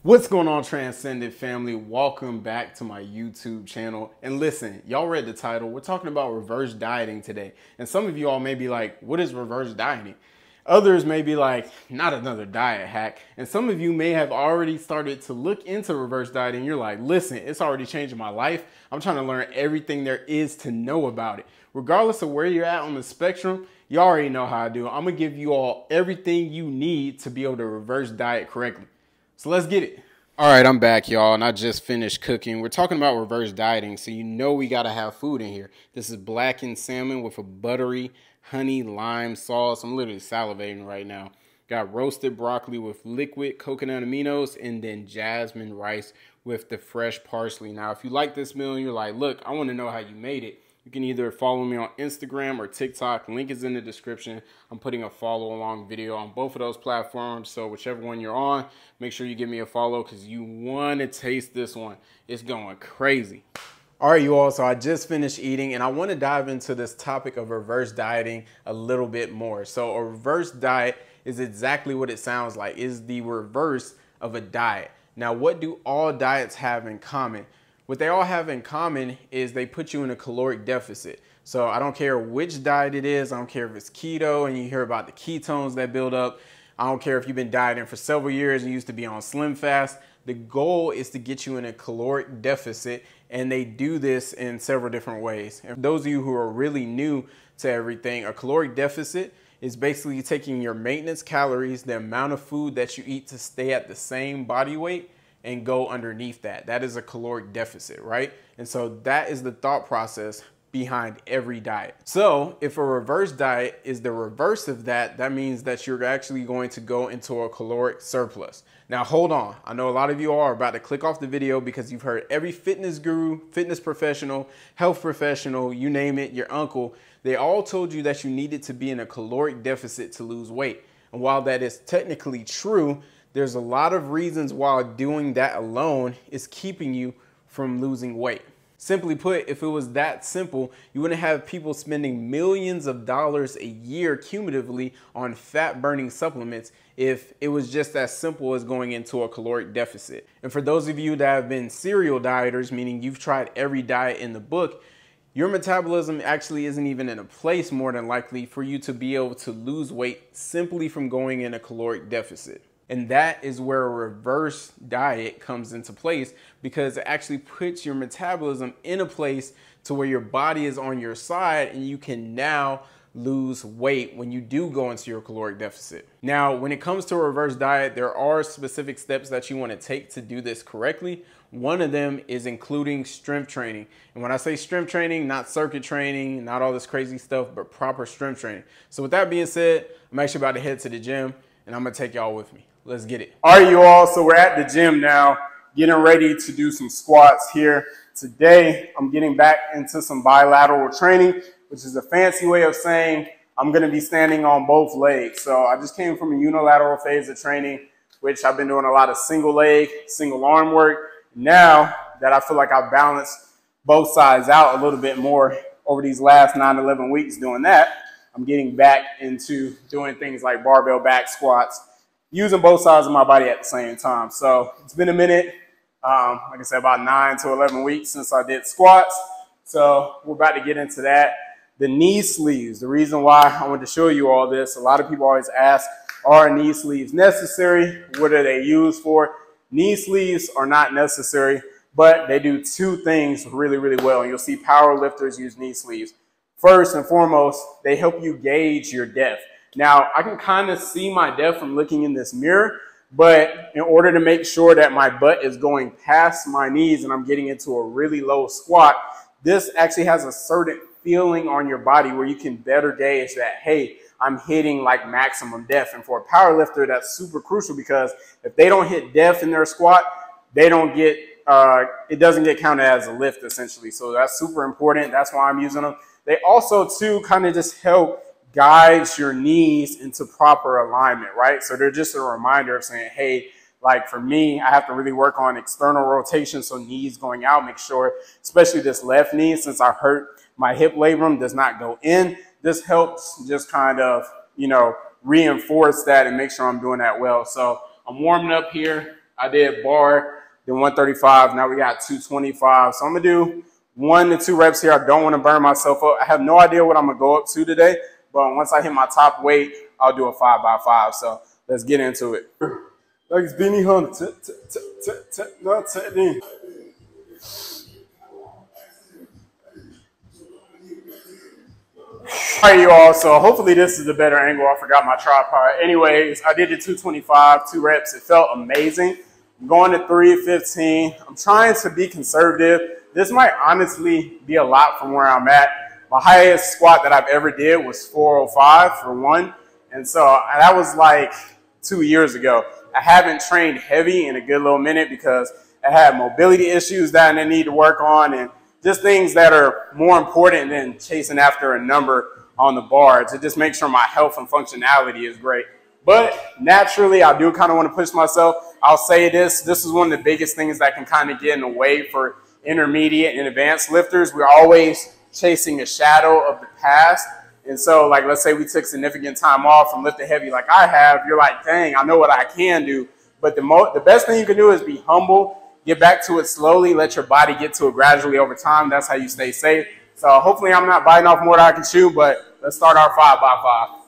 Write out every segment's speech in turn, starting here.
What's going on, Transcendent Family? Welcome back to my YouTube channel. And listen, y'all read the title. We're talking about reverse dieting today. And some of you all may be like, what is reverse dieting? Others may be like, not another diet hack. And some of you may have already started to look into reverse dieting. You're like, listen, it's already changing my life. I'm trying to learn everything there is to know about it. Regardless of where you're at on the spectrum, you already know how I do. I'm gonna give you all everything you need to be able to reverse diet correctly. So let's get it. All right, I'm back, y'all, and I just finished cooking. We're talking about reverse dieting, so you know we got to have food in here. This is blackened salmon with a buttery honey lime sauce. I'm literally salivating right now. Got roasted broccoli with liquid coconut aminos, and then jasmine rice with the fresh parsley. Now, if you like this meal and you're like, look, I want to know how you made it, you can either follow me on Instagram or TikTok. Link is in the description. I'm putting a follow along video on both of those platforms. So whichever one you're on, make sure you give me a follow because you want to taste this one. It's going crazy. All right, you all, so I just finished eating and I want to dive into this topic of reverse dieting a little bit more. So a reverse diet is exactly what it sounds like. It's the reverse of a diet. Now, what do all diets have in common? What they all have in common is they put you in a caloric deficit. So I don't care which diet it is. I don't care if it's keto and you hear about the ketones that build up. I don't care if you've been dieting for several years and used to be on Slim Fast. The goal is to get you in a caloric deficit, and they do this in several different ways. And for those of you who are really new to everything, a caloric deficit is basically taking your maintenance calories, the amount of food that you eat to stay at the same body weight, and go underneath that. That is a caloric deficit, right? And so that is the thought process behind every diet. So if a reverse diet is the reverse of that, that means that you're actually going to go into a caloric surplus. Now hold on, I know a lot of you are about to click off the video because you've heard every fitness guru, fitness professional, health professional, you name it, your uncle, they all told you that you needed to be in a caloric deficit to lose weight. And while that is technically true, there's a lot of reasons why doing that alone is keeping you from losing weight. Simply put, if it was that simple, you wouldn't have people spending millions of dollars a year cumulatively on fat-burning supplements if it was just as simple as going into a caloric deficit. And for those of you that have been serial dieters, meaning you've tried every diet in the book, your metabolism actually isn't even in a place more than likely for you to be able to lose weight simply from going in a caloric deficit. And that is where a reverse diet comes into place because it actually puts your metabolism in a place to where your body is on your side and you can now lose weight when you do go into your caloric deficit. Now, when it comes to a reverse diet, there are specific steps that you want to take to do this correctly. One of them is including strength training. And when I say strength training, not circuit training, not all this crazy stuff, but proper strength training. So with that being said, I'm actually about to head to the gym and I'm gonna take y'all with me. Let's get it. All right, you all, so we're at the gym now, getting ready to do some squats here. Today, I'm getting back into some bilateral training, which is a fancy way of saying I'm gonna be standing on both legs. So I just came from a unilateral phase of training, which I've been doing a lot of single leg, single arm work. Now that I feel like I've balanced both sides out a little bit more over these last 9 to 11 weeks doing that, I'm getting back into doing things like barbell back squats, using both sides of my body at the same time. So it's been a minute, like I said, about 9 to 11 weeks since I did squats. So we're about to get into that. The knee sleeves, the reason why I wanted to show you all this, a lot of people always ask, are knee sleeves necessary? What are they used for? Knee sleeves are not necessary, but they do two things really, really well. And you'll see power lifters use knee sleeves. First and foremost, they help you gauge your depth. Now, I can kind of see my depth from looking in this mirror, but in order to make sure that my butt is going past my knees and I'm getting into a really low squat, this actually has a certain feeling on your body where you can better gauge that, hey, I'm hitting like maximum depth. And for a power lifter, that's super crucial because if they don't hit depth in their squat, they don't get, it doesn't get counted as a lift essentially. So that's super important. That's why I'm using them. They also too kind of just help guides your knees into proper alignment, right? So they're just a reminder of saying, hey, like for me, I have to really work on external rotation, so knees going out, make sure, especially this left knee, since I hurt my hip labrum, does not go in. This helps just kind of, you know, reinforce that and make sure I'm doing that well. So I'm warming up here, I did bar, then 135. Now we got 225. So I'm going to do 1 to 2 reps here. I don't want to burn myself up. I have no idea what I'm going to go up to today. But once I hit my top weight, I'll do a 5x5. So let's get into it. Like it's Benny Hunter. All right, you all. So hopefully this is a better angle. I forgot my tripod. Anyways, I did the 225, 2 reps. It felt amazing. I'm going to 315. I'm trying to be conservative. This might honestly be a lot from where I'm at. My highest squat that I've ever did was 405 for 1. And so that was like 2 years ago. I haven't trained heavy in a good little minute because I had mobility issues that I need to work on and just things that are more important than chasing after a number on the bar to just make sure my health and functionality is great. But naturally, I do kind of want to push myself. I'll say this is one of the biggest things that can kind of get in the way for intermediate and advanced lifters. We're always chasing a shadow of the past. And so, like, let's say we took significant time off from lifting heavy like I have. You're like, dang, I know what I can do. But the best thing you can do is be humble. Get back to it slowly. Let your body get to it gradually over time. That's how you stay safe. So hopefully I'm not biting off more than I can chew, but let's start our 5x5.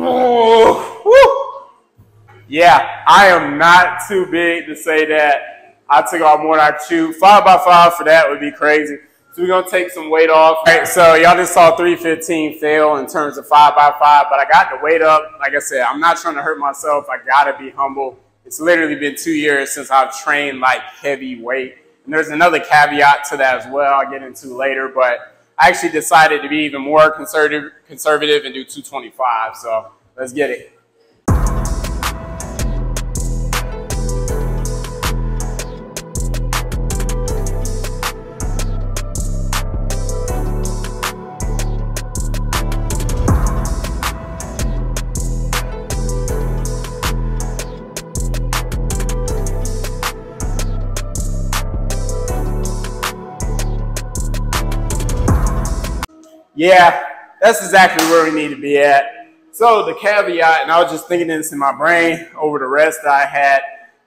Oh, woo. Yeah, I am not too big to say that I took off more than I can chew. 5x5 for that would be crazy. So we're going to take some weight off. All right, so y'all just saw 315 fail in terms of 5x5, but I got the weight up. Like I said, I'm not trying to hurt myself. I got to be humble. It's literally been 2 years since I've trained like heavy weight. And there's another caveat to that as well I'll get into later, but I actually decided to be even more conservative and do 225. So let's get it. Yeah, that's exactly where we need to be at. So the caveat, and I was just thinking this in my brain over the rest that I had,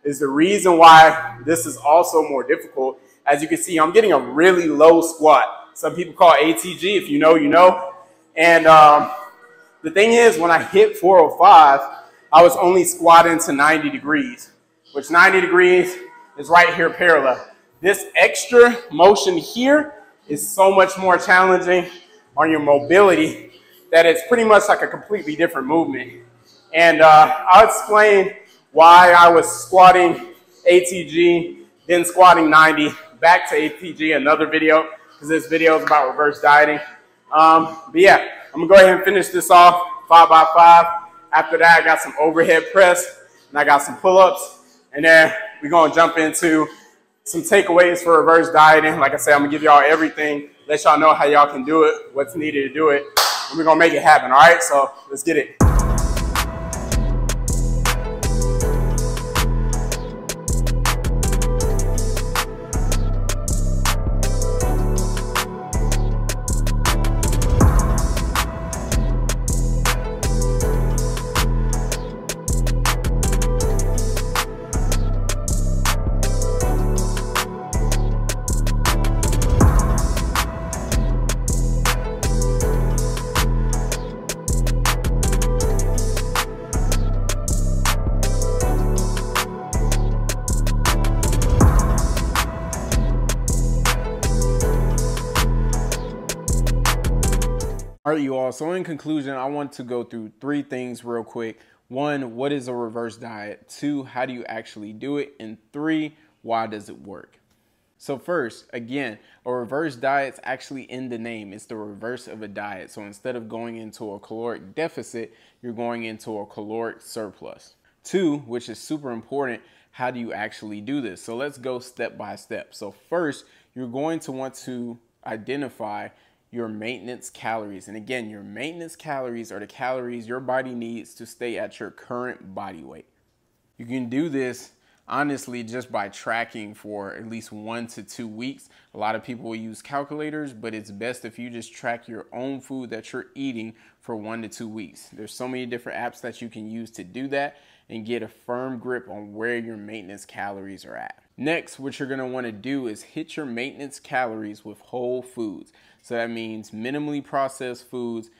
is the reason why this is also more difficult. As you can see, I'm getting a really low squat. Some people call it ATG. If you know, you know. And the thing is, when I hit 405, I was only squatting to 90 degrees, which 90 degrees is right here parallel. This extra motion here is so much more challenging on your mobility that it's pretty much like a completely different movement. And I'll explain why I was squatting ATG, then squatting 90, back to ATG, another video, because this video is about reverse dieting. But yeah, I'm gonna go ahead and finish this off 5x5. After that, I got some overhead press, and I got some pull-ups, and then we're gonna jump into some takeaways for reverse dieting. Like I said, I'm gonna give y'all everything, let y'all know how y'all can do it, what's needed to do it, and we're gonna make it happen, all right? So let's get it. All right, you all. So in conclusion, I want to go through 3 things real quick. 1, what is a reverse diet? 2, how do you actually do it? And 3, why does it work? So first, again, a reverse diet's actually in the name. It's the reverse of a diet. So instead of going into a caloric deficit, you're going into a caloric surplus. 2, which is super important, how do you actually do this? So let's go step by step. So first, you're going to want to identify your maintenance calories. And again, your maintenance calories are the calories your body needs to stay at your current body weight. You can do this Honestly, just by tracking for at least 1 to 2 weeks. A lot of people will use calculators, but it's best if you just track your own food that you're eating for 1 to 2 weeks. There's so many different apps that you can use to do that and get a firm grip on where your maintenance calories are at. Next, what you're gonna wanna do is hit your maintenance calories with whole foods. So that means minimally processed foods.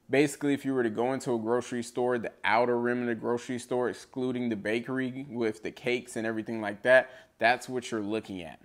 Basically, if you were to go into a grocery store, the outer rim of the grocery store, excluding the bakery with the cakes and everything like that, that's what you're looking at.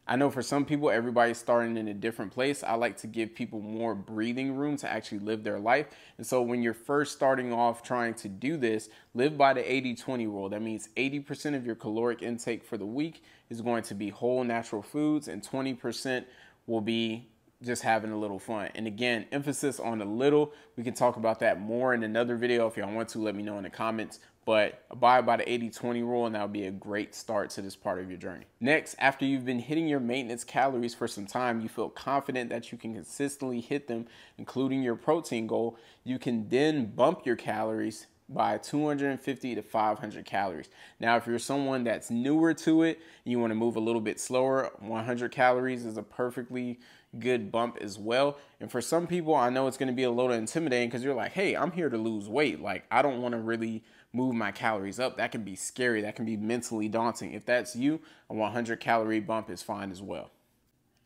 I know for some people, everybody's starting in a different place. I like to give people more breathing room to actually live their life. And so when you're first starting off trying to do this, live by the 80-20 rule. That means 80% of your caloric intake for the week is going to be whole natural foods, and 20% will be just having a little fun. And again, emphasis on a little. We can talk about that more in another video. If y'all want to, let me know in the comments. But abide by the 80-20 rule, and that'll be a great start to this part of your journey. Next, after you've been hitting your maintenance calories for some time, you feel confident that you can consistently hit them, including your protein goal, you can then bump your calories by 250 to 500 calories. Now, if you're someone that's newer to it, you want to move a little bit slower, 100 calories is a perfectly good bump as well. And for some people, I know it's going to be a little intimidating because you're like, hey, I'm here to lose weight. Like, I don't want to really move my calories up. That can be scary. That can be mentally daunting. If that's you, a 100 calorie bump is fine as well.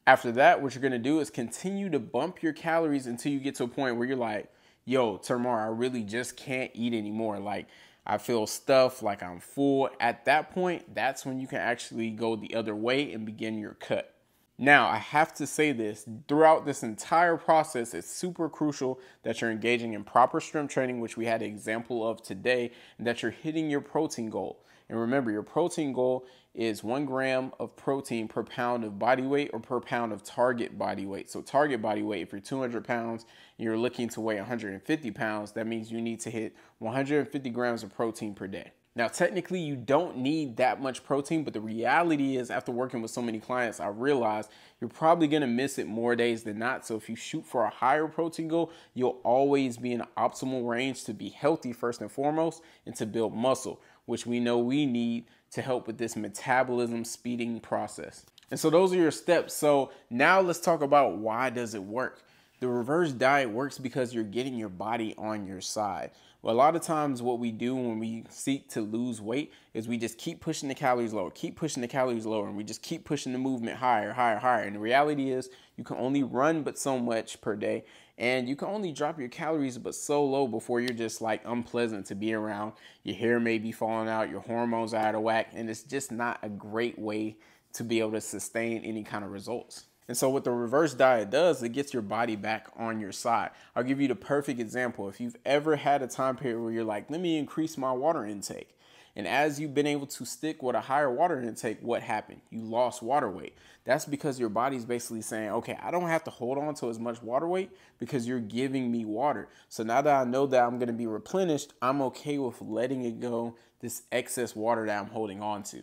After that, what you're going to do is continue to bump your calories until you get to a point where you're like, yo, Termar, I really just can't eat anymore. Like, I feel stuffed, like I'm full. At that point, that's when you can actually go the other way and begin your cut. Now, I have to say this, throughout this entire process, it's super crucial that you're engaging in proper strength training, which we had an example of today, and that you're hitting your protein goal. And remember, your protein goal is 1 gram of protein per pound of body weight or per pound of target body weight. So target body weight, if you're 200 pounds and you're looking to weigh 150 pounds, that means you need to hit 150 grams of protein per day. Now, technically, you don't need that much protein, but the reality is, after working with so many clients, I realized you're probably going to miss it more days than not. So if you shoot for a higher protein goal, you'll always be in an optimal range to be healthy first and foremost and to build muscle, which we know we need to help with this metabolism speeding process. And so those are your steps. So now let's talk about, why does it work? The reverse diet works because you're getting your body on your side. Well, a lot of times what we do when we seek to lose weight is we just keep pushing the calories lower, and we just keep pushing the movement higher, higher, higher. And the reality is you can only run but so much per day, and you can only drop your calories but so low before you're just like unpleasant to be around. Your hair may be falling out, your hormones are out of whack, and it's just not a great way to be able to sustain any kind of results. And so what the reverse diet does, it gets your body back on your side. I'll give you the perfect example. If you've ever had a time period where you're like, let me increase my water intake. And as you've been able to stick with a higher water intake, what happened? You lost water weight. That's because your body's basically saying, okay, I don't have to hold on to as much water weight because you're giving me water. So now that I know that I'm going to be replenished, I'm okay with letting it go, this excess water that I'm holding on to.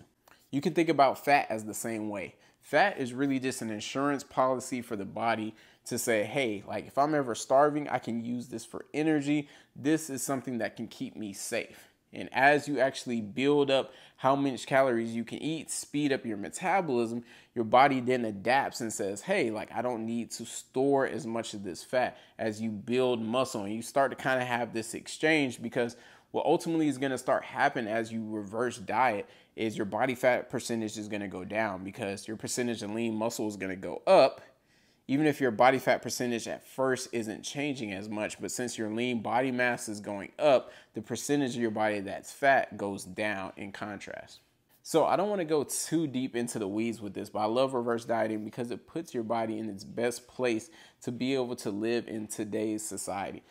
You can think about fat as the same way. Fat is really just an insurance policy for the body to say, hey, like if I'm ever starving, I can use this for energy. This is something that can keep me safe. And as you actually build up how much calories you can eat, speed up your metabolism, your body then adapts and says, hey, like I don't need to store as much of this fat. As you build muscle and you start to kind of have this exchange, because what ultimately is going to start happening as you reverse diet is your body fat percentage is going to go down, because your percentage of lean muscle is going to go up, even if your body fat percentage at first isn't changing as much. But since your lean body mass is going up, the percentage of your body that's fat goes down in contrast. So I don't want to go too deep into the weeds with this, but I love reverse dieting because it puts your body in its best place to be able to live in today's society.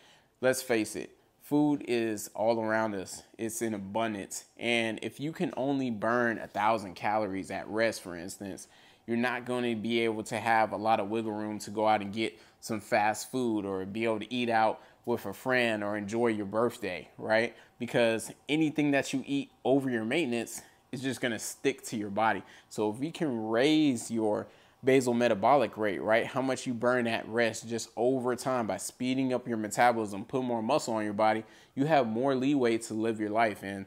Let's face it. Food is all around us. It's in abundance. And if you can only burn 1,000 calories at rest, for instance, you're not going to be able to have a lot of wiggle room to go out and get some fast food or be able to eat out with a friend or enjoy your birthday, right? Because anything that you eat over your maintenance is just going to stick to your body. So if we can raise your basal metabolic rate, right? How much you burn at rest just over time by speeding up your metabolism, put more muscle on your body, you have more leeway to live your life, and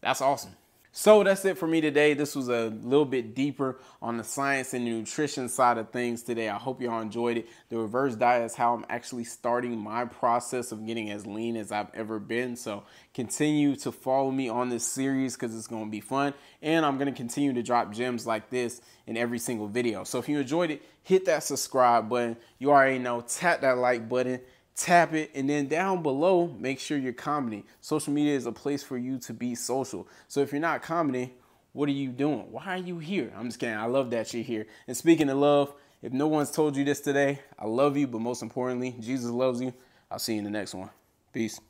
that's awesome. So that's it for me today. This was a little bit deeper on the science and nutrition side of things today. I hope y'all enjoyed it. The reverse diet is how I'm actually starting my process of getting as lean as I've ever been. So continue to follow me on this series because it's going to be fun. And I'm going to continue to drop gems like this in every single video. So if you enjoyed it, hit that subscribe button. You already know, tap that like button. Tap it, and then down below, make sure you're commenting. Social media is a place for you to be social. So if you're not commenting, what are you doing? Why are you here? I'm just kidding. I love that you're here. And speaking of love, if no one's told you this today, I love you, but most importantly, Jesus loves you. I'll see you in the next one. Peace.